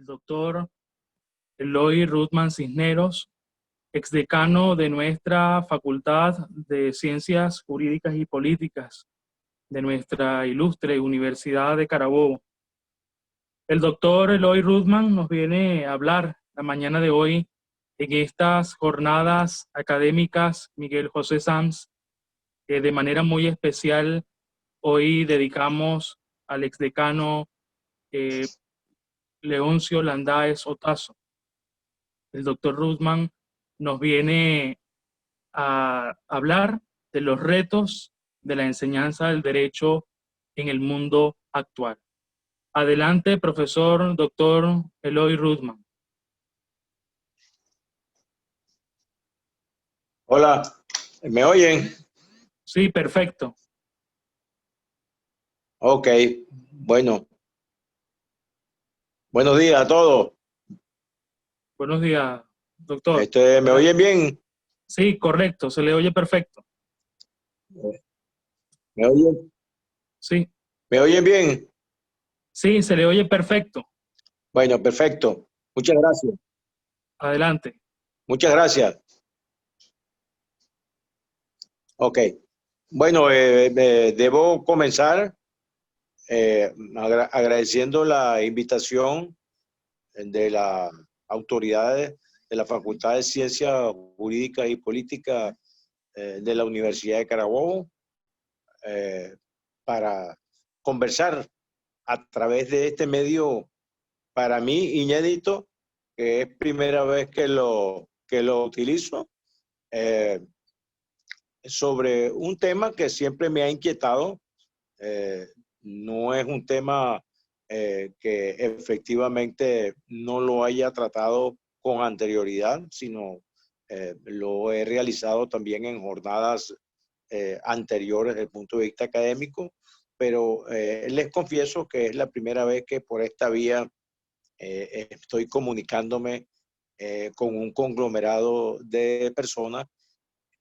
el doctor Eloy Ruthman Cisneros, exdecano de nuestra Facultad de Ciencias Jurídicas y Políticas de nuestra ilustre Universidad de Carabobo. El doctor Eloy Ruthman nos viene a hablar la mañana de hoy en estas jornadas académicas Miguel José Sanz, que de manera muy especial hoy dedicamos al exdecano Leoncio Landáez Otazo. El doctor Ruthman nos viene a hablar de los retos de la enseñanza del derecho en el mundo actual. Adelante, profesor doctor Eloy Ruthman. Hola, ¿me oyen? Sí, perfecto. Ok, bueno. Buenos días a todos. Buenos días, doctor. ¿Me oyen bien? Sí, correcto, se le oye perfecto. ¿Me oyen? Sí. ¿Me oyen bien? Sí, se le oye perfecto. Bueno, perfecto. Muchas gracias. Adelante. Muchas gracias. Ok. Bueno, debo comenzar agradeciendo la invitación de las autoridades de la Facultad de Ciencias Jurídicas y Políticas de la Universidad de Carabobo para conversar a través de este medio, para mí inédito, que es primera vez que lo utilizo, sobre un tema que siempre me ha inquietado. No es un tema que efectivamente no lo haya tratado con anterioridad, sino lo he realizado también en jornadas anteriores desde el punto de vista académico, pero les confieso que es la primera vez que por esta vía estoy comunicándome con un conglomerado de personas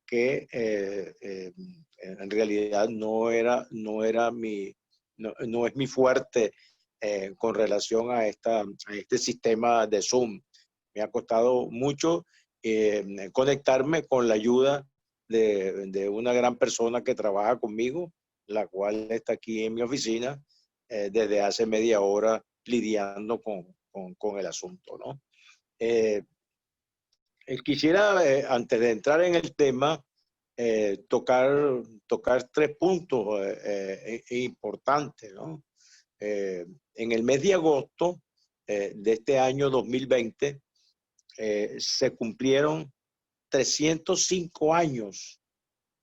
que en realidad no es mi fuerte con relación a este sistema de Zoom. Me ha costado mucho conectarme con la ayuda de una gran persona que trabaja conmigo, la cual está aquí en mi oficina desde hace media hora lidiando con el asunto, ¿no? Quisiera, antes de entrar en el tema, tocar tres puntos importantes, ¿no? En el mes de agosto de este año 2020 se cumplieron 305 años,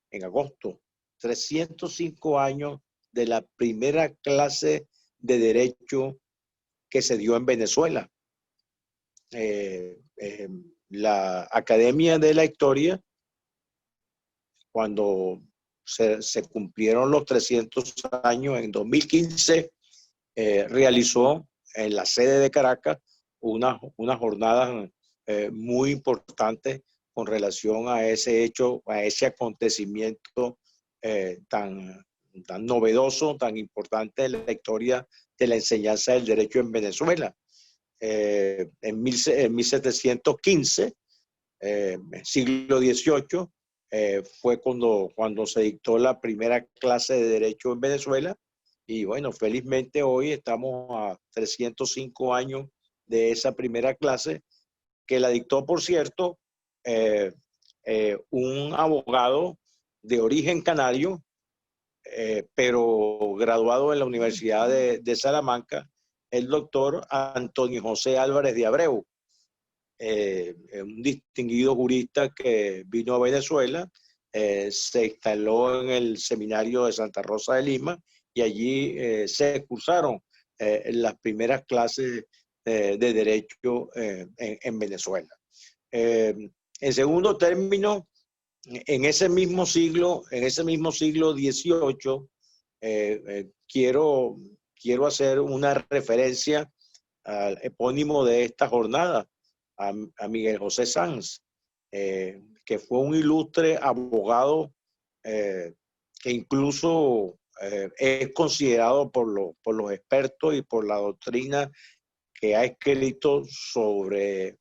en agosto, 305 años de la primera clase de derecho que se dio en Venezuela. La Academia de la Historia, cuando se cumplieron los 300 años en 2015, realizó en la sede de Caracas una jornada muy importante con relación a ese hecho, a ese acontecimiento tan novedoso, tan importante en la historia de la enseñanza del derecho en Venezuela. En 1715, siglo XVIII, fue cuando se dictó la primera clase de derecho en Venezuela. Y bueno, felizmente hoy estamos a 305 años de esa primera clase, que la dictó, por cierto, un abogado de origen canario, pero graduado en la Universidad de Salamanca, el doctor Antonio José Álvarez de Abreu, un distinguido jurista que vino a Venezuela, se instaló en el seminario de Santa Rosa de Lima y allí se cursaron las primeras clases de derecho en Venezuela. En segundo término, en ese mismo siglo XVIII, quiero hacer una referencia al epónimo de esta jornada, a Miguel José Sanz, que fue un ilustre abogado que incluso es considerado por los expertos y por la doctrina que ha escrito sobre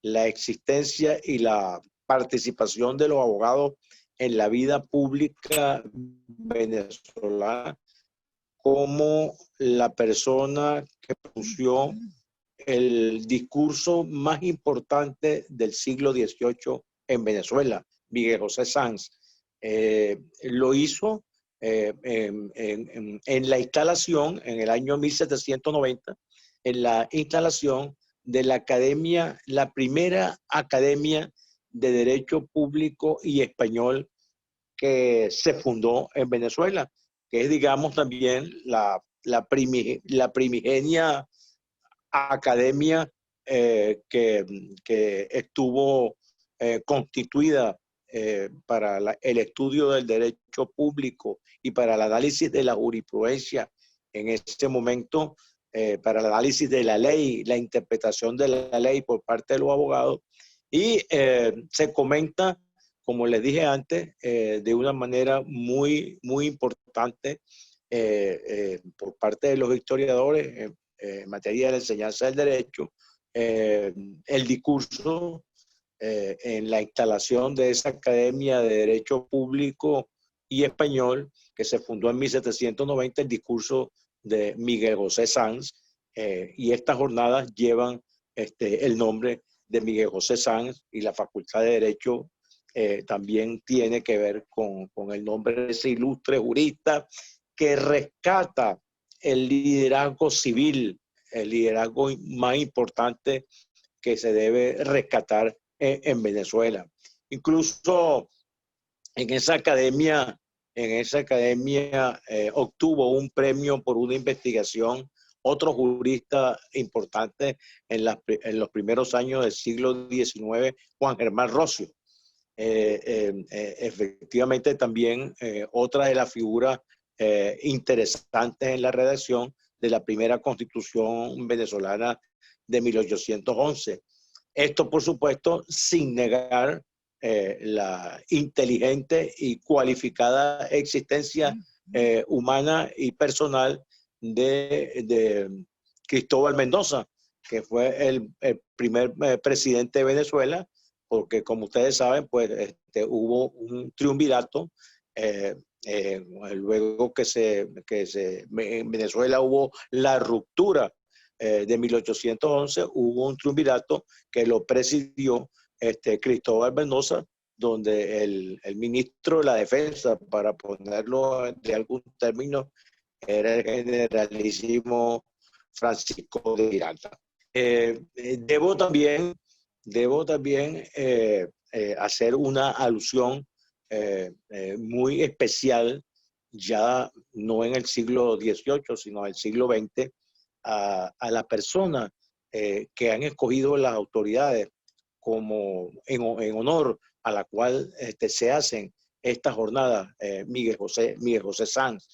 la existencia y la participación de los abogados en la vida pública venezolana como la persona que pronunció el discurso más importante del siglo XVIII en Venezuela, Miguel José Sanz. Lo hizo en la instalación, en el año 1790, en la instalación de la academia, la primera academia de Derecho Público y Español que se fundó en Venezuela, que es, digamos, también la primigenia academia que estuvo constituida para el estudio del derecho público y para el análisis de la jurisprudencia en ese momento, para el análisis de la ley, la interpretación de la ley por parte de los abogados. Y se comenta, como les dije antes, de una manera muy, muy importante por parte de los historiadores en materia de la enseñanza del derecho, el discurso en la instalación de esa Academia de Derecho Público y Español, que se fundó en 1790, el discurso de Miguel José Sanz, y estas jornadas llevan el nombre de Miguel José Sanz, y la Facultad de Derecho también tiene que ver con el nombre de ese ilustre jurista que rescata el liderazgo civil, el liderazgo más importante que se debe rescatar en Venezuela. Incluso en esa academia obtuvo un premio por una investigación otro jurista importante en los primeros años del siglo XIX, Juan Germán Rocio. Efectivamente, también otra de las figuras interesantes en la redacción de la primera constitución venezolana de 1811. Esto, por supuesto, sin negar la inteligente y cualificada existencia humana y personal de Cristóbal Mendoza, que fue el primer presidente de Venezuela, porque como ustedes saben, pues hubo un triunvirato, luego en Venezuela hubo la ruptura de 1811, hubo un triunvirato que lo presidió Cristóbal Mendoza, donde el ministro de la Defensa, para ponerlo de algún término, era el generalísimo Francisco de Miranda. Debo también hacer una alusión muy especial, ya no en el siglo XVIII, sino en el siglo XX, a las personas que han escogido las autoridades como en honor a la cual se hacen estas jornadas. Miguel José Sanz,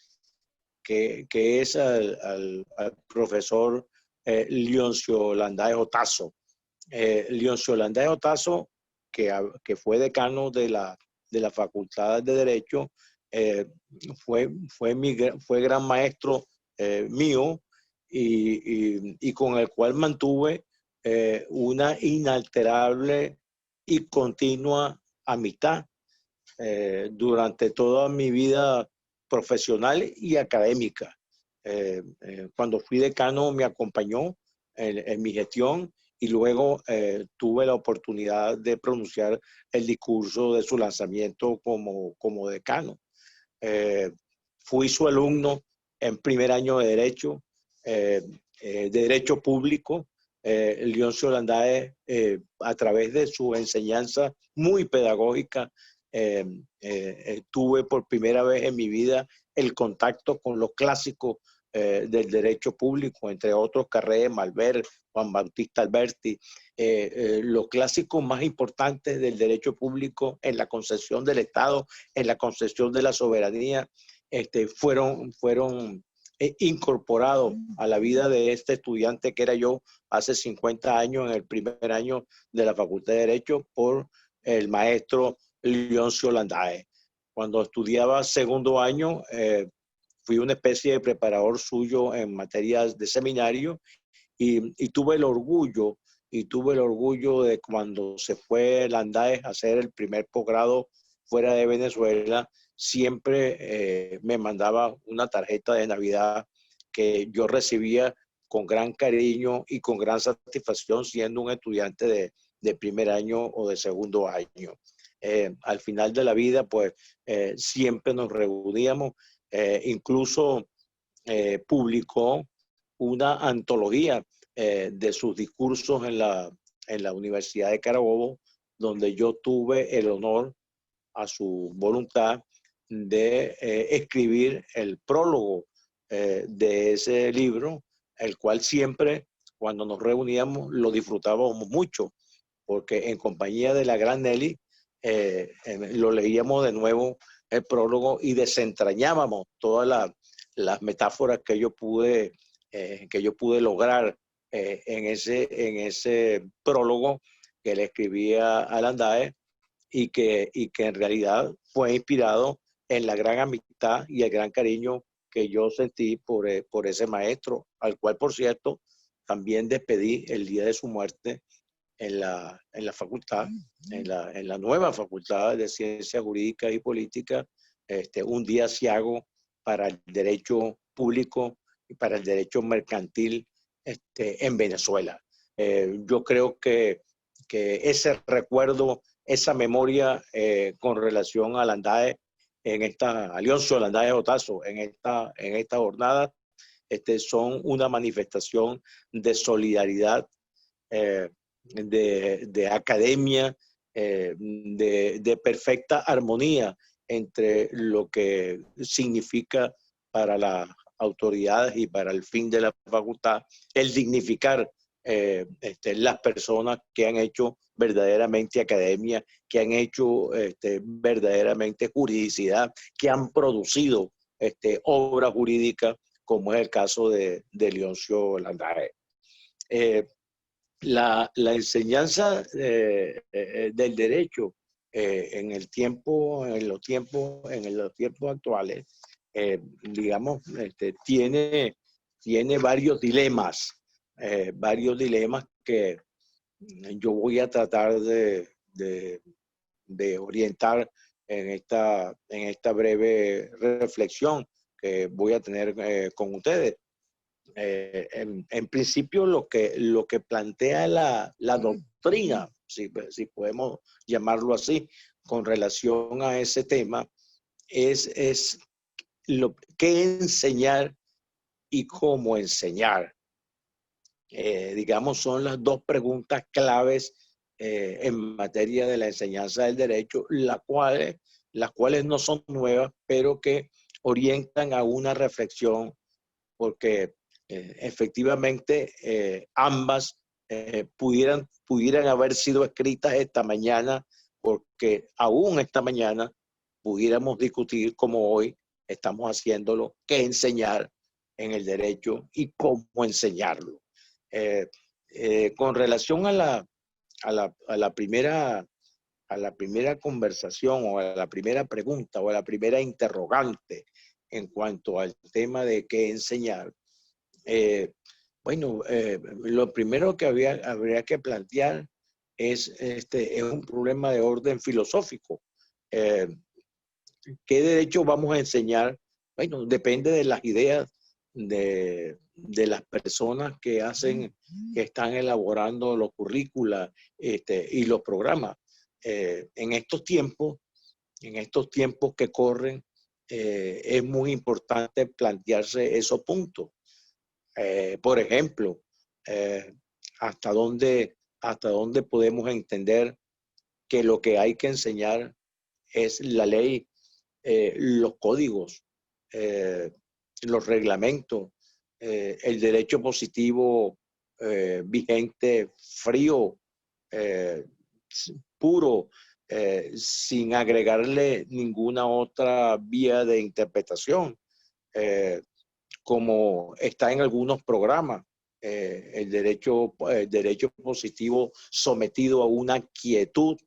que es al profesor Leoncio Landae Otazo. Leoncio Landae Otazo, que fue decano de la Facultad de Derecho, fue gran maestro mío y con el cual mantuve una inalterable y continua amistad durante toda mi vida profesional y académica. Cuando fui decano me acompañó en mi gestión y luego tuve la oportunidad de pronunciar el discurso de su lanzamiento como decano. Fui su alumno en primer año de Derecho Público. Leoncio Landae, a través de su enseñanza muy pedagógica, tuve por primera vez en mi vida el contacto con los clásicos del derecho público, entre otros Carré, Malver, Juan Bautista Alberti, los clásicos más importantes del derecho público en la concepción del Estado, en la concepción de la soberanía, fueron incorporados a la vida de este estudiante que era yo hace 50 años en el primer año de la Facultad de Derecho por el maestro Leoncio Landae. Cuando estudiaba segundo año, fui una especie de preparador suyo en materias de seminario y tuve el orgullo de cuando se fue Landaes a hacer el primer posgrado fuera de Venezuela, siempre me mandaba una tarjeta de Navidad que yo recibía con gran cariño y con gran satisfacción siendo un estudiante de primer año o de segundo año. Al final de la vida, pues siempre nos reuníamos, incluso publicó una antología de sus discursos en la Universidad de Carabobo, donde yo tuve el honor, a su voluntad, de escribir el prólogo de ese libro, el cual siempre, cuando nos reuníamos, lo disfrutábamos mucho, porque en compañía de la gran Nelly, lo leíamos de nuevo el prólogo y desentrañábamos todas las metáforas que yo pude lograr en ese prólogo que le escribía a Landaes y que en realidad fue inspirado en la gran amistad y el gran cariño que yo sentí por ese maestro, al cual, por cierto, también despedí el día de su muerte en la facultad, en la nueva Facultad de Ciencias Jurídicas y Políticas, un día asiago para el derecho público y para el derecho mercantil en Venezuela. Yo creo que ese recuerdo, esa memoria con relación a Landaes, en esta Alionso Landaes Otazo, en esta jornada, son una manifestación de solidaridad, de academia, de perfecta armonía entre lo que significa para las autoridades y para el fin de la facultad el dignificar las personas que han hecho verdaderamente academia, que han hecho verdaderamente juridicidad, que han producido obra jurídica, como es el caso de Leoncio Landaes. La enseñanza del derecho en los tiempos actuales, digamos, tiene varios dilemas que yo voy a tratar de orientar en esta breve reflexión que voy a tener con ustedes. En principio, lo que plantea la doctrina, si podemos llamarlo así, con relación a ese tema, es qué enseñar y cómo enseñar. Digamos, son las dos preguntas claves en materia de la enseñanza del derecho, las cuales no son nuevas, pero que orientan a una reflexión, porque efectivamente ambas pudieran haber sido escritas esta mañana, porque aún esta mañana pudiéramos discutir, como hoy estamos haciéndolo, qué enseñar en el derecho y cómo enseñarlo. Con relación a la primera conversación, o a la primera pregunta, o a la primera interrogante en cuanto al tema de qué enseñar, lo primero que habría que plantear es un problema de orden filosófico. ¿Qué derecho vamos a enseñar? Bueno, depende de las ideas de las personas que están elaborando los currícula y los programas. En estos tiempos que corren, es muy importante plantearse esos puntos. Por ejemplo, ¿hasta dónde podemos entender que lo que hay que enseñar es la ley, los códigos, los reglamentos, el derecho positivo vigente, frío, puro, sin agregarle ninguna otra vía de interpretación, como está en algunos programas, el derecho positivo sometido a una quietud,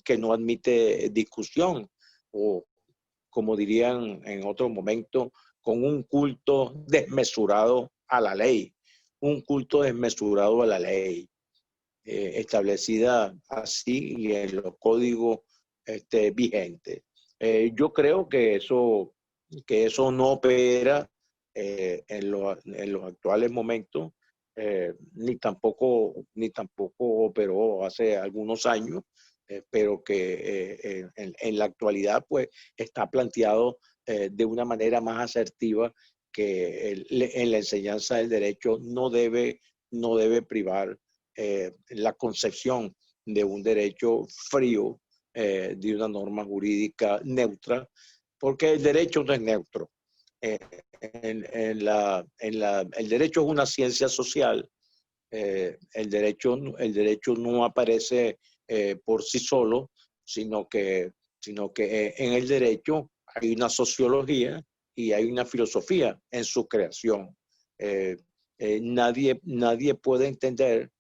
que no admite discusión, o como dirían en otro momento, con un culto desmesurado a la ley, un culto desmesurado a la ley, establecida así y en los códigos vigentes. Yo creo que eso no opera en los actuales momentos, ni tampoco operó hace algunos años, pero que en la actualidad pues está planteado de una manera más asertiva que en la enseñanza del derecho no debe privar la concepción de un derecho frío, de una norma jurídica neutra, porque el derecho no es neutro. Eh, el derecho es una ciencia social. El derecho no aparece por sí solo, sino que en el derecho hay una sociología y hay una filosofía en su creación. Nadie puede entender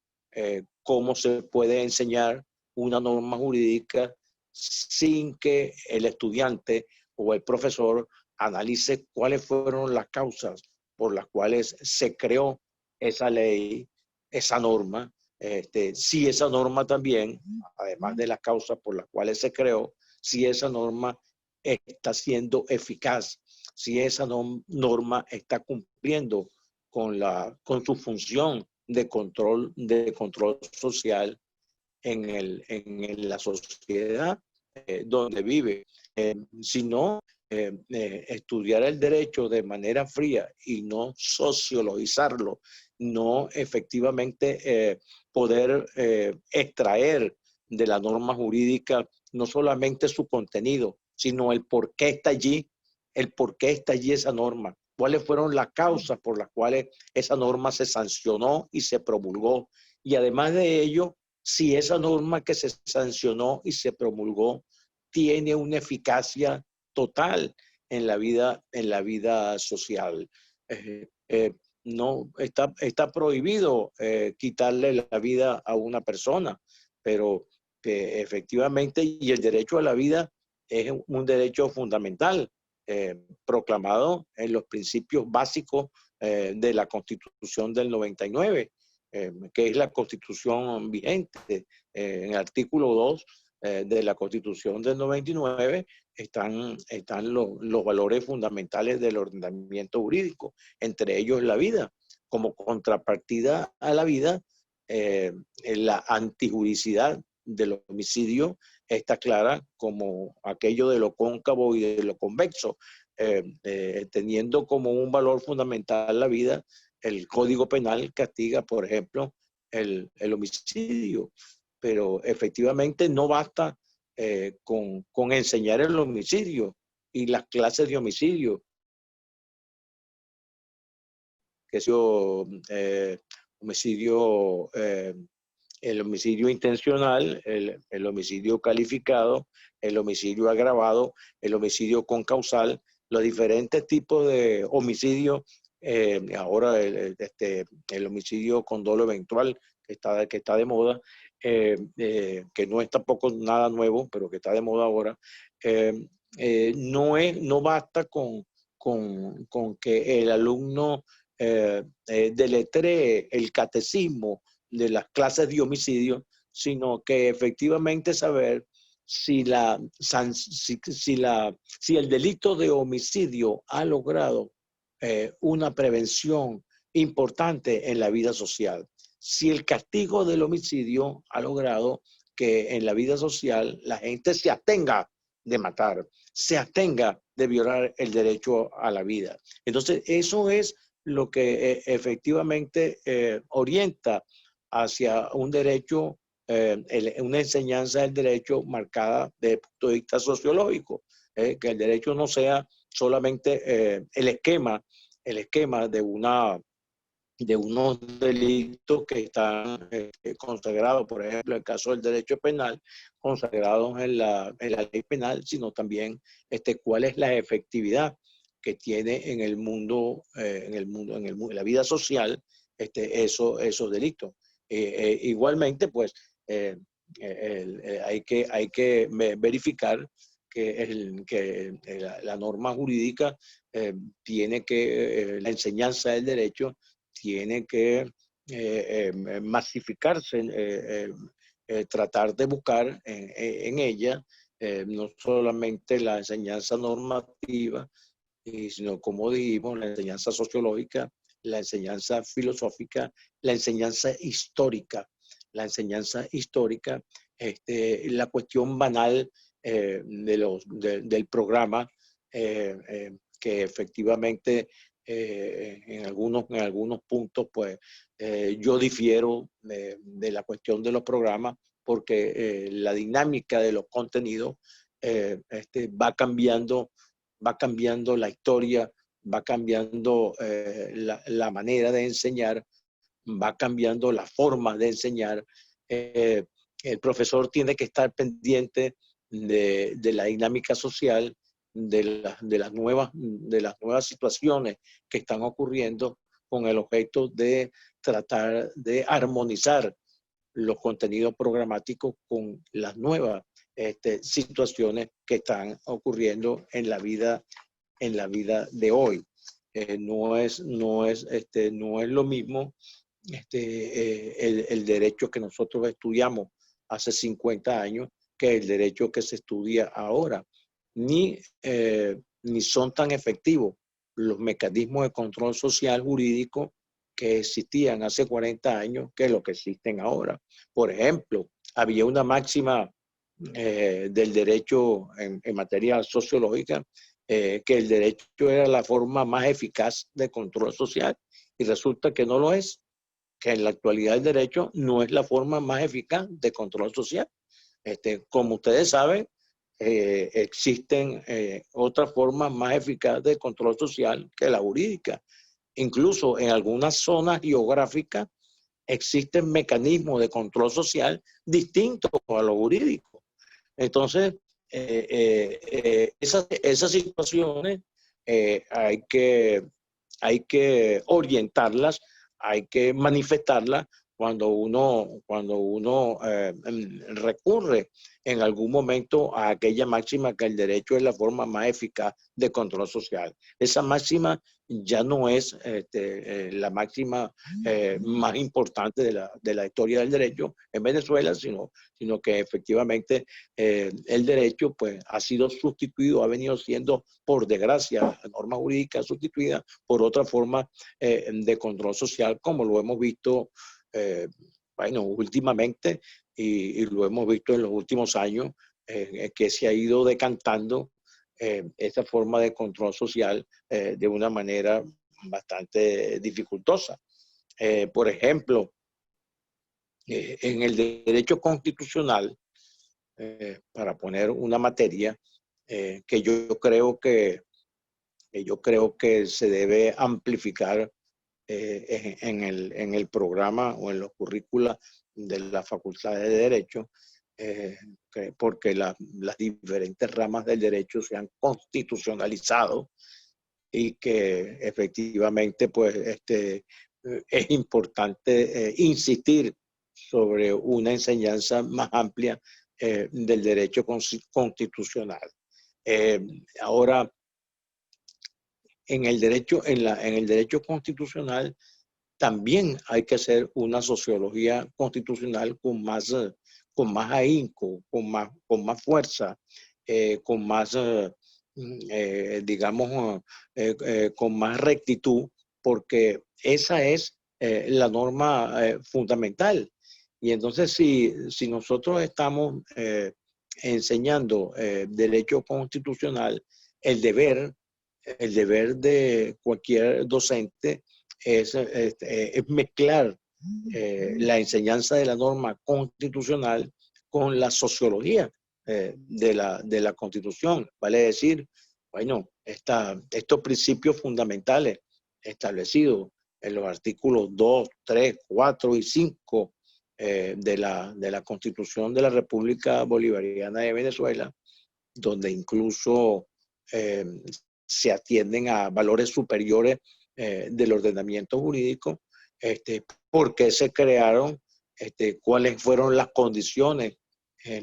cómo se puede enseñar una norma jurídica sin que el estudiante o el profesor analice cuáles fueron las causas por las cuales se creó esa ley, esa norma, si esa norma también, además de las causas por las cuales se creó, si esa norma está siendo eficaz, si esa norma está cumpliendo con su función de control social en la sociedad donde vive. Si no, estudiar el derecho de manera fría y no sociologizarlo, no efectivamente poder extraer de la norma jurídica no solamente su contenido, sino el por qué está allí, esa norma, cuáles fueron las causas por las cuales esa norma se sancionó y se promulgó. Y además de ello, si esa norma que se sancionó y se promulgó tiene una eficacia total en la vida social. No está prohibido quitarle la vida a una persona, pero que efectivamente, y el derecho a la vida es un derecho fundamental, proclamado en los principios básicos de la Constitución del 99, que es la Constitución vigente. En el artículo 2 de la Constitución del 99 están los valores fundamentales del ordenamiento jurídico, entre ellos la vida. Como contrapartida a la vida, la antijuricidad del homicidio está clara como aquello de lo cóncavo y de lo convexo, teniendo como un valor fundamental la vida. El Código Penal castiga, por ejemplo, el homicidio, pero efectivamente no basta con enseñar el homicidio y las clases de homicidio, que es homicidio, el homicidio intencional, el homicidio calificado, el homicidio agravado, el homicidio concausal, los diferentes tipos de homicidio. Ahora el homicidio con dolo eventual que está de moda, que no es tampoco nada nuevo, pero que está de moda ahora. No basta con que el alumno deletree el catecismo de las clases de homicidio, sino que efectivamente saber si el delito de homicidio ha logrado una prevención importante en la vida social. Si el castigo del homicidio ha logrado que en la vida social la gente se abstenga de matar, se abstenga de violar el derecho a la vida. Entonces, eso es lo que efectivamente orienta hacia un derecho, una enseñanza del derecho marcada desde el punto de vista sociológico, que el derecho no sea solamente el esquema de unos delitos que están consagrados, por ejemplo, en el caso del derecho penal, consagrados en la ley penal, sino también cuál es la efectividad que tiene en el mundo, en la vida social, esos delitos. Igualmente, pues, hay que verificar que la norma jurídica tiene que, la enseñanza del derecho tiene que masificarse, tratar de buscar en ella no solamente la enseñanza normativa, sino, como dijimos, la enseñanza sociológica, la enseñanza filosófica, la enseñanza histórica. La enseñanza histórica, la cuestión banal del programa, que efectivamente en algunos puntos, pues yo difiero de la cuestión de los programas, porque la dinámica de los contenidos va cambiando la historia, va cambiando la manera de enseñar, va cambiando la forma de enseñar. El profesor tiene que estar pendiente de la dinámica social, de las nuevas situaciones que están ocurriendo, con el objeto de tratar de armonizar los contenidos programáticos con las nuevas situaciones que están ocurriendo en la vida de hoy. No es lo mismo el derecho que nosotros estudiamos hace 50 años que el derecho que se estudia ahora. Ni son tan efectivos los mecanismos de control social jurídico que existían hace 40 años que lo que existen ahora. Por ejemplo, había una máxima del derecho en materia sociológica, que el derecho era la forma más eficaz de control social, y resulta que no lo es, que en la actualidad el derecho no es la forma más eficaz de control social. Como ustedes saben, existen otras formas más eficaces de control social que la jurídica. Incluso en algunas zonas geográficas existen mecanismos de control social distintos a lo jurídico. Entonces, esas situaciones hay que orientarlas, hay que manifestarlas cuando uno recurre en algún momento a aquella máxima que el derecho es la forma más eficaz de control social. Esa máxima ya no es la máxima más importante de la historia del derecho en Venezuela, sino que efectivamente el derecho pues ha sido sustituido, ha venido siendo, por desgracia, la norma jurídica sustituida por otra forma de control social, como lo hemos visto últimamente, y lo hemos visto en los últimos años, que se ha ido decantando esta forma de control social de una manera bastante dificultosa. Por ejemplo, en el derecho constitucional, para poner una materia que yo creo que se debe amplificar en el programa o en los currícula de la Facultad de Derecho, porque las diferentes ramas del derecho se han constitucionalizado, y que efectivamente pues es importante insistir sobre una enseñanza más amplia del derecho constitucional. Ahora, en el derecho constitucional también hay que hacer una sociología constitucional con más ahínco, con más fuerza, con más, digamos, con más rectitud, porque esa es la norma fundamental. Y entonces, si nosotros estamos enseñando derecho constitucional, el deber de cualquier docente es mezclar la enseñanza de la norma constitucional con la sociología de la Constitución. Vale decir, bueno, estos principios fundamentales establecidos en los artículos 2, 3, 4 y 5 de la Constitución de la República Bolivariana de Venezuela, donde incluso se atienden a valores superiores del ordenamiento jurídico, por qué se crearon, cuáles fueron las condiciones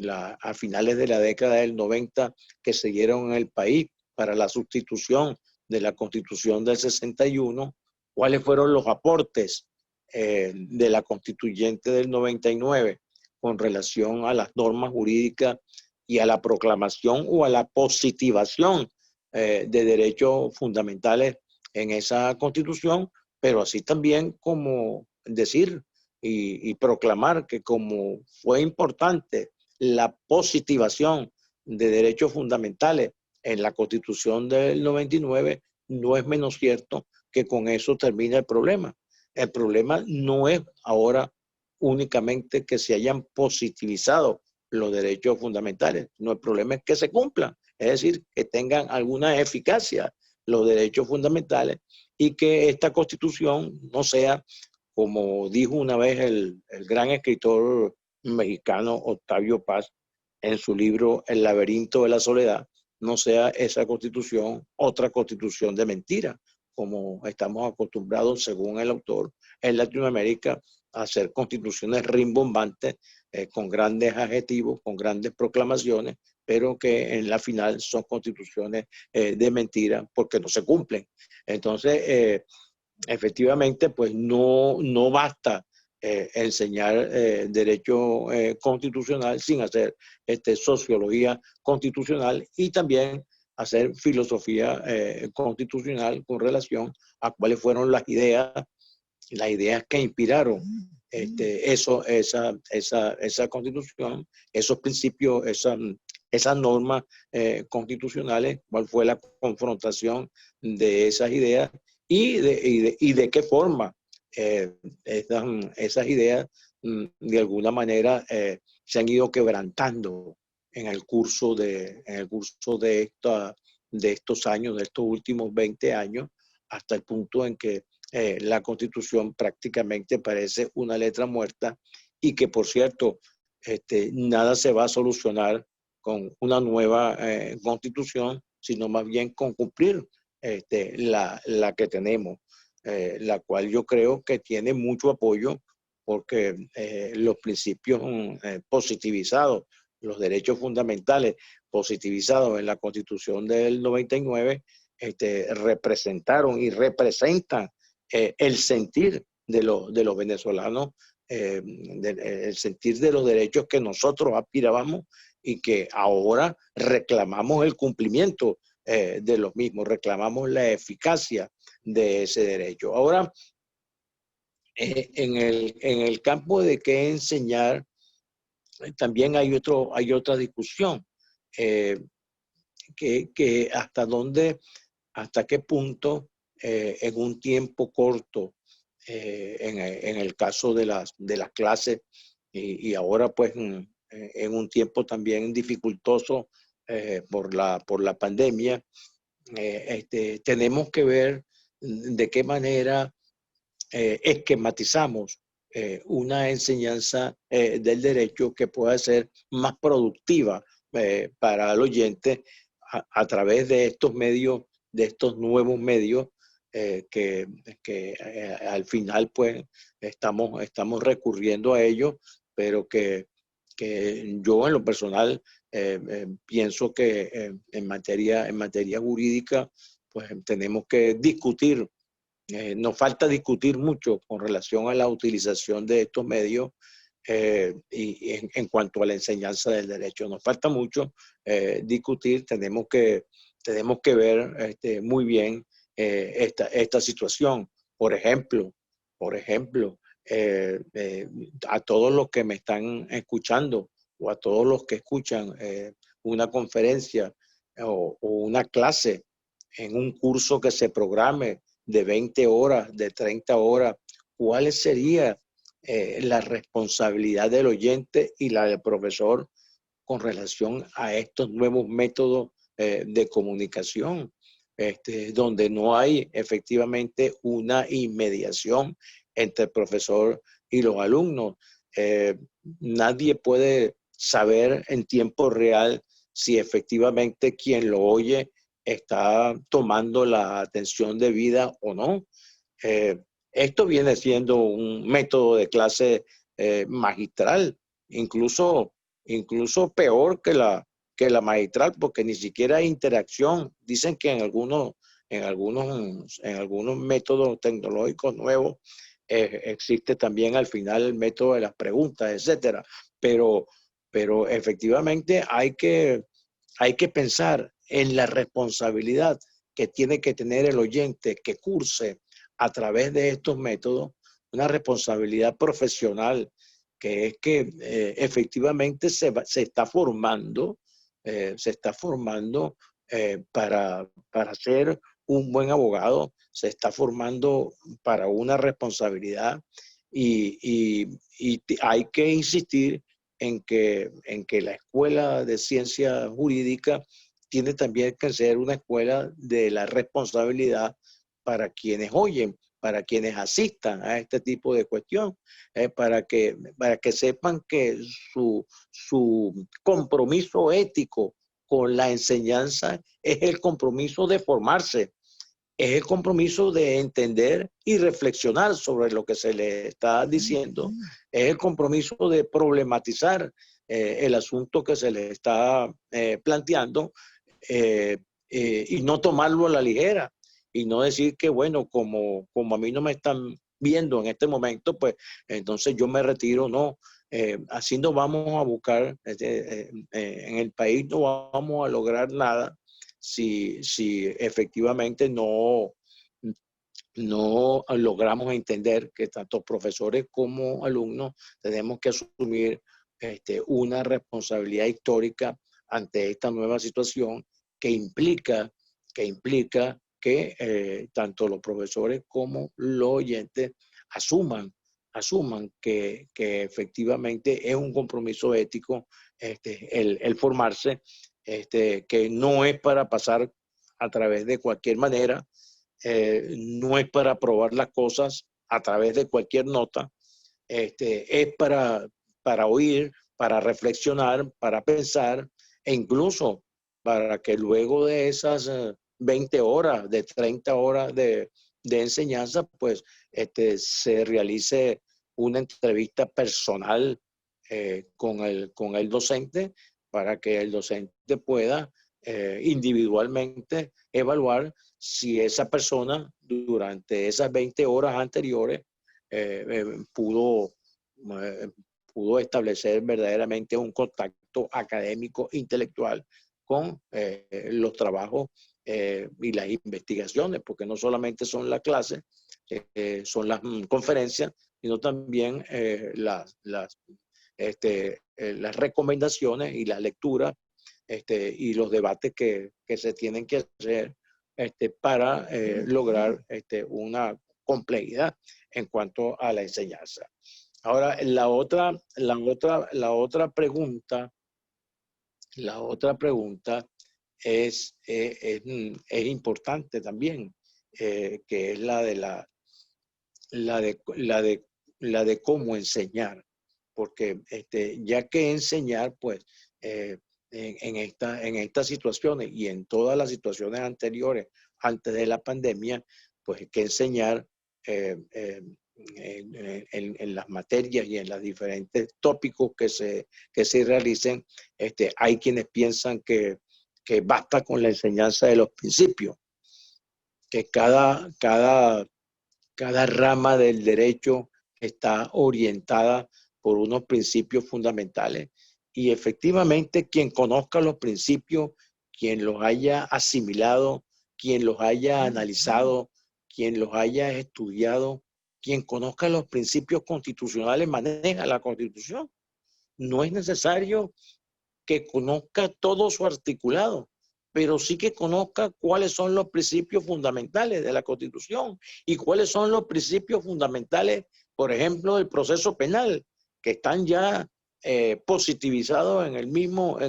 a finales de la década del 90 que se dieron en el país para la sustitución de la Constitución del 61, cuáles fueron los aportes de la constituyente del 99 con relación a las normas jurídicas y a la proclamación o a la positivación de derechos fundamentales en esa constitución, pero así también como decir y proclamar que como fue importante la positivación de derechos fundamentales en la constitución del 99, no es menos cierto que con eso termina el problema. El problema no es ahora únicamente que se hayan positivizado los derechos fundamentales, no, el problema es que se cumplan, es decir, que tengan alguna eficacia los derechos fundamentales y que esta constitución no sea, como dijo una vez el gran escritor mexicano Octavio Paz en su libro El laberinto de la soledad, no sea esa constitución otra constitución de mentira, como estamos acostumbrados, según el autor, en Latinoamérica, a hacer constituciones rimbombantes, con grandes adjetivos, con grandes proclamaciones, pero que en la final son constituciones de mentira porque no se cumplen. Entonces, efectivamente, pues no basta enseñar derecho constitucional sin hacer sociología constitucional y también hacer filosofía constitucional con relación a cuáles fueron las ideas que inspiraron esa constitución, esos principios, esas normas constitucionales, cuál fue la confrontación de esas ideas y de qué forma esas ideas de alguna manera se han ido quebrantando en el curso de estos años, de estos últimos 20 años, hasta el punto en que la Constitución prácticamente parece una letra muerta y que, por cierto, nada se va a solucionar con una nueva Constitución, sino más bien con cumplir la que tenemos, la cual yo creo que tiene mucho apoyo porque los principios positivizados, los derechos fundamentales positivizados en la Constitución del 99, representaron y representan el sentir de los venezolanos, el sentir de los derechos que nosotros aspirábamos y que ahora reclamamos el cumplimiento de los mismos, reclamamos la eficacia de ese derecho. Ahora, en el campo de qué enseñar, también hay otra discusión, que hasta qué punto en un tiempo corto, en el caso de las clases y ahora pues en un tiempo también dificultoso por la pandemia, tenemos que ver de qué manera esquematizamos una enseñanza del derecho que pueda ser más productiva para el oyente a través de estos medios, de estos nuevos medios que al final pues estamos recurriendo a ellos, pero que yo en lo personal pienso que en materia jurídica pues tenemos que discutir. Nos falta discutir mucho con relación a la utilización de estos medios y en cuanto a la enseñanza del derecho. Nos falta mucho discutir, tenemos que ver muy bien esta situación. Por ejemplo, a todos los que me están escuchando o a todos los que escuchan una conferencia o una clase en un curso que se programe de 20 horas, de 30 horas, ¿cuál sería la responsabilidad del oyente y la del profesor con relación a estos nuevos métodos de comunicación, donde no hay efectivamente una inmediación entre el profesor y los alumnos? Nadie puede saber en tiempo real si efectivamente quien lo oye está tomando la atención debida o no. Esto viene siendo un método de clase magistral, incluso peor que la magistral, porque ni siquiera hay interacción. Dicen que en algunos en algunos métodos tecnológicos nuevos existe también al final el método de las preguntas, etcétera. Pero efectivamente hay que pensar en la responsabilidad que tiene que tener el oyente que curse a través de estos métodos, una responsabilidad profesional, que es que efectivamente se está formando para ser un buen abogado, se está formando para una responsabilidad y hay que insistir en que la escuela de ciencia jurídica tiene también que ser una escuela de la responsabilidad para quienes oyen, para quienes asistan a este tipo de cuestión, para que sepan que su compromiso ético con la enseñanza es el compromiso de formarse, es el compromiso de entender y reflexionar sobre lo que se le está diciendo, es el compromiso de problematizar el asunto que se le está planteando y no tomarlo a la ligera y no decir que, bueno, como a mí no me están viendo en este momento, pues entonces yo me retiro. No, así no vamos a buscar, en el país no vamos a lograr nada si efectivamente no logramos entender que tanto profesores como alumnos tenemos que asumir una responsabilidad histórica ante esta nueva situación que implica que tanto los profesores como los oyentes asuman que efectivamente es un compromiso ético el formarse, que no es para pasar a través de cualquier manera, no es para probar las cosas a través de cualquier nota, es para oír, para reflexionar, para pensar e incluso para que luego de esas 20 horas, de 30 horas de enseñanza, pues se realice una entrevista personal con el docente para que el docente pueda individualmente evaluar si esa persona durante esas 20 horas anteriores pudo establecer verdaderamente un contacto académico, intelectual con los trabajos y las investigaciones, porque no solamente son las clases, son las conferencias, sino también las recomendaciones y las lecturas y los debates que se tienen que hacer para lograr una complejidad en cuanto a la enseñanza. Ahora, la otra pregunta es importante también, que es la de cómo enseñar, porque ya que enseñar, pues, en estas situaciones y en todas las situaciones anteriores, antes de la pandemia, pues hay que enseñar en las materias y en los diferentes tópicos que se realicen. Hay quienes piensan que basta con la enseñanza de los principios, que cada rama del derecho está orientada por unos principios fundamentales y efectivamente quien conozca los principios, quien los haya asimilado, quien los haya analizado, quien los haya estudiado, quien conozca los principios constitucionales maneja la Constitución. No es necesario que conozca todo su articulado, pero sí que conozca cuáles son los principios fundamentales de la Constitución y cuáles son los principios fundamentales, por ejemplo, del proceso penal, que están ya positivizados en el mismo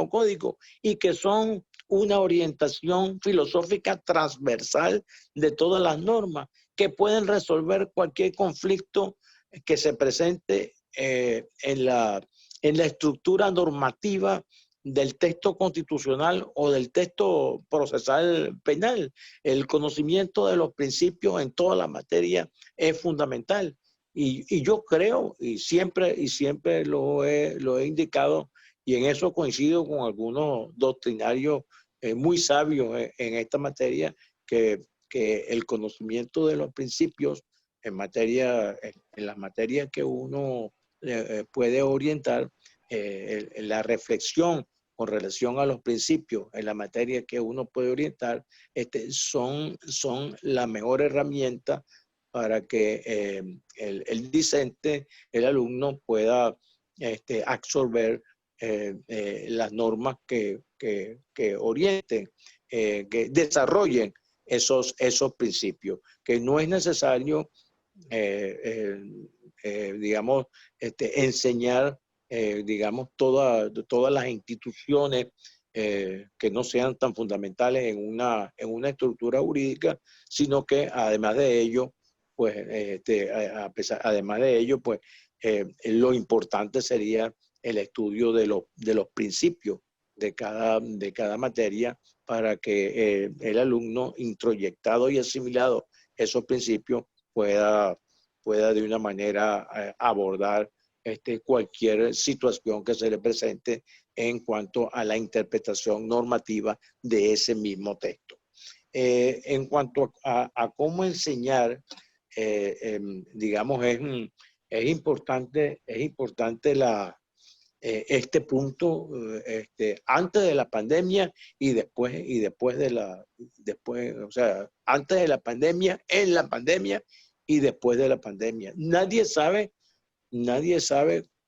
código y que son una orientación filosófica transversal de todas las normas que pueden resolver cualquier conflicto que se presente en la estructura normativa del texto constitucional o del texto procesal penal. El conocimiento de los principios en toda la materia es fundamental. Y yo creo, y siempre lo he indicado, y en eso coincido con algunos doctrinarios muy sabios en esta materia, que el conocimiento de los principios en las materias que uno puede orientar, la reflexión con relación a los principios en la materia que uno puede orientar, son la mejor herramienta para que el discente, el alumno, pueda absorber las normas que orienten, que desarrollen esos principios, que no es necesario, digamos, enseñar, digamos, todas las instituciones que no sean tan fundamentales en una estructura jurídica, sino que además de ello, pues, además de ello, pues, lo importante sería el estudio de los principios de cada materia, para que el alumno, introyectado y asimilado esos principios, pueda de una manera abordar cualquier situación que se le presente en cuanto a la interpretación normativa de ese mismo texto. En cuanto a cómo enseñar, digamos, es importante este punto, antes de la pandemia y después o sea, antes de la pandemia, en la pandemia y después de la pandemia. Nadie sabe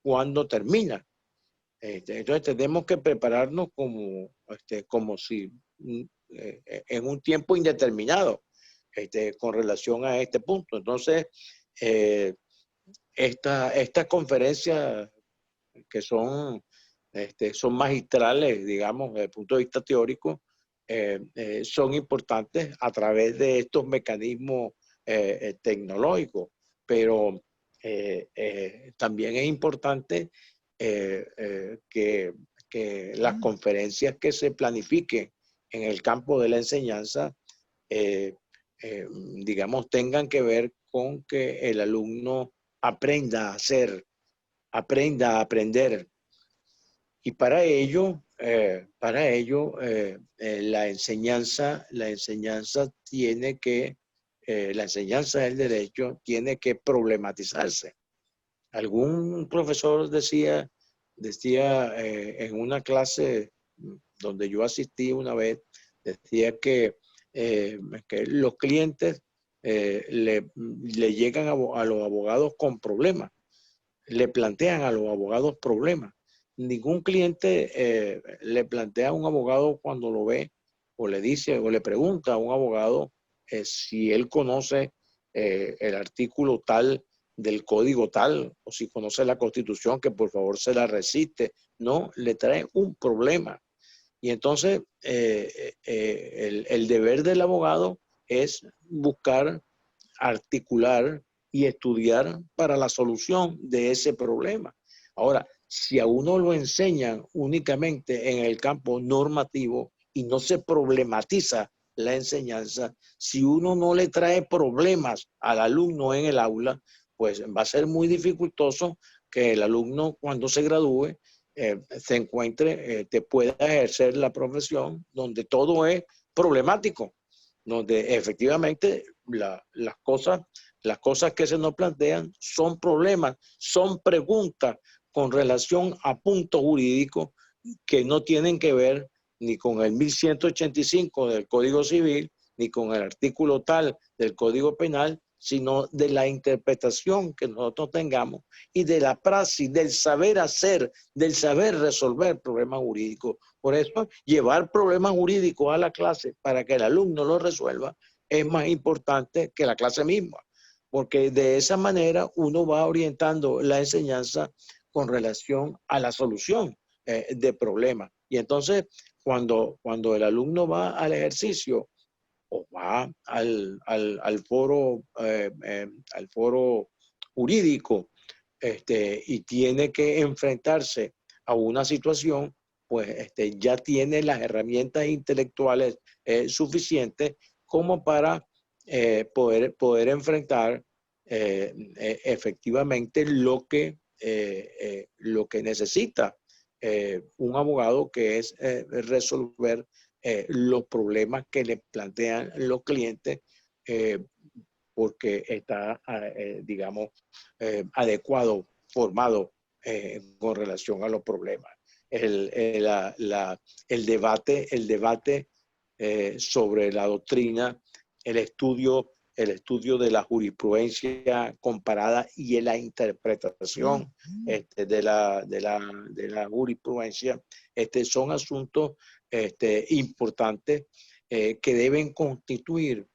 cuándo termina. Entonces tenemos que prepararnos como si en un tiempo indeterminado, con relación a este punto. Entonces, esta conferencia, que son magistrales, digamos, desde el punto de vista teórico, son importantes a través de estos mecanismos tecnológicos, pero también es importante que las conferencias que se planifiquen en el campo de la enseñanza, digamos, tengan que ver con que el alumno aprenda a hacer, aprenda a aprender. Y para ello, la enseñanza del derecho tiene que problematizarse. Algún profesor decía en una clase donde yo asistí una vez, decía que los clientes le llegan a los abogados con problemas, le plantean a los abogados problemas. Ningún cliente le plantea a un abogado cuando lo ve, o le dice o le pregunta a un abogado si él conoce el artículo tal del código tal, o si conoce la Constitución, que por favor se la recite. No, le trae un problema. Y entonces el deber del abogado es buscar, articular y estudiar para la solución de ese problema. Ahora, si a uno lo enseñan únicamente en el campo normativo y no se problematiza la enseñanza, si uno no le trae problemas al alumno en el aula, pues va a ser muy dificultoso que el alumno, cuando se gradúe, se encuentre, pueda ejercer la profesión donde todo es problemático, donde efectivamente las cosas que se nos plantean son problemas, son preguntas con relación a puntos jurídicos que no tienen que ver ni con el 1185 del Código Civil, ni con el artículo tal del Código Penal, sino de la interpretación que nosotros tengamos y de la praxis, del saber hacer, del saber resolver problemas jurídicos. Por eso, llevar problemas jurídicos a la clase para que el alumno los resuelva es más importante que la clase misma, porque de esa manera uno va orientando la enseñanza con relación a la solución de problemas. Y entonces, cuando el alumno va al ejercicio o va al foro jurídico, y tiene que enfrentarse a una situación, pues ya tiene las herramientas intelectuales suficientes como para poder enfrentar efectivamente lo que necesita un abogado, que es resolver los problemas que le plantean los clientes, porque está, digamos, adecuado, formado con relación a los problemas. El debate sobre la doctrina, el estudio de la jurisprudencia comparada y la interpretación de la jurisprudencia, son asuntos importantes que deben constituir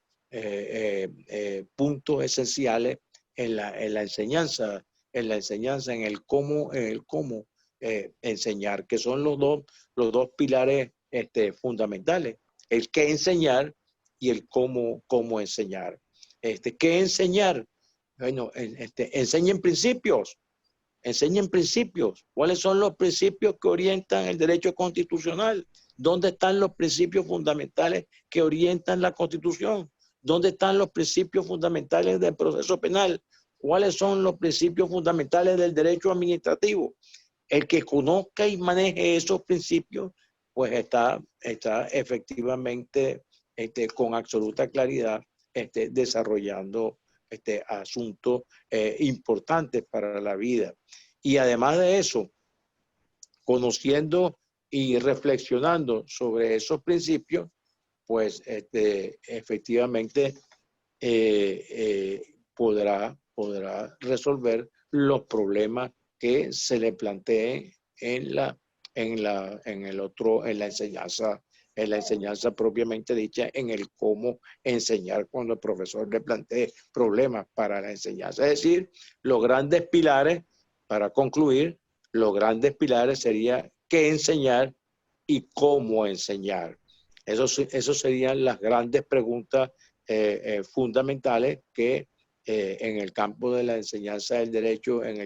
puntos esenciales en la enseñanza, en el cómo enseñar, que son los dos pilares fundamentales: el qué enseñar y el cómo enseñar. ¿Qué enseñar? Bueno, enseñen principios. Enseñen principios. ¿Cuáles son los principios que orientan el derecho constitucional? ¿Dónde están los principios fundamentales que orientan la Constitución? ¿Dónde están los principios fundamentales del proceso penal? ¿Cuáles son los principios fundamentales del derecho administrativo? El que conozca y maneje esos principios, pues está efectivamente con absoluta claridad desarrollando asuntos importantes para la vida. Y además de eso, conociendo y reflexionando sobre esos principios, pues efectivamente podrá resolver los problemas que se le planteen en la enseñanza propiamente dicha, en el cómo enseñar cuando el profesor le plantee problemas para la enseñanza. Es decir, los grandes pilares, para concluir, los grandes pilares serían qué enseñar y cómo enseñar. Esos serían las grandes preguntas fundamentales que en el campo de la enseñanza del derecho en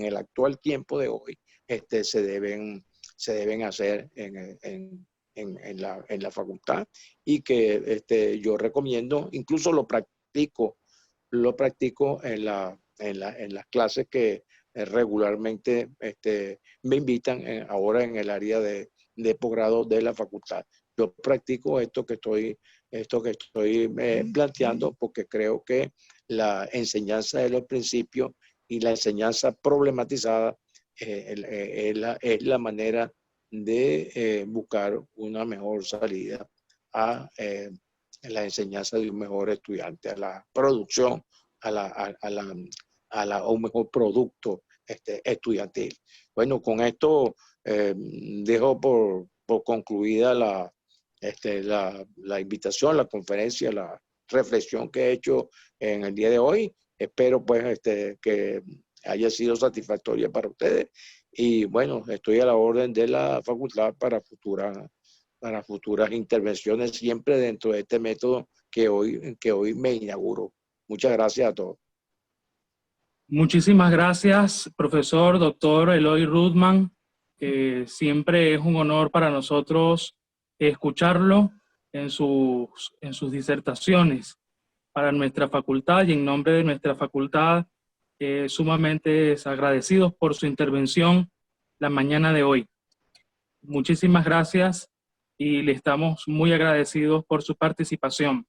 el actual tiempo de hoy se deben hacer en la facultad, y que yo recomiendo, incluso lo practico en las clases que regularmente me invitan ahora en el área de posgrado de la facultad. Yo practico esto que estoy planteando, porque creo que la enseñanza de los principios y la enseñanza problematizada es la manera de buscar una mejor salida a la enseñanza de un mejor estudiante, a la producción, a un mejor producto estudiantil. Bueno, con esto dejo por concluida la invitación, la conferencia, la reflexión que he hecho en el día de hoy. Espero pues que haya sido satisfactoria para ustedes, y bueno, estoy a la orden de la facultad para futuras intervenciones, siempre dentro de este método que hoy me inauguro. Muchas gracias a todos. Muchísimas gracias, profesor, doctor Eloy Rudman. Siempre es un honor para nosotros escucharlo en sus disertaciones para nuestra facultad, y en nombre de nuestra facultad, sumamente agradecidos por su intervención la mañana de hoy. Muchísimas gracias y le estamos muy agradecidos por su participación.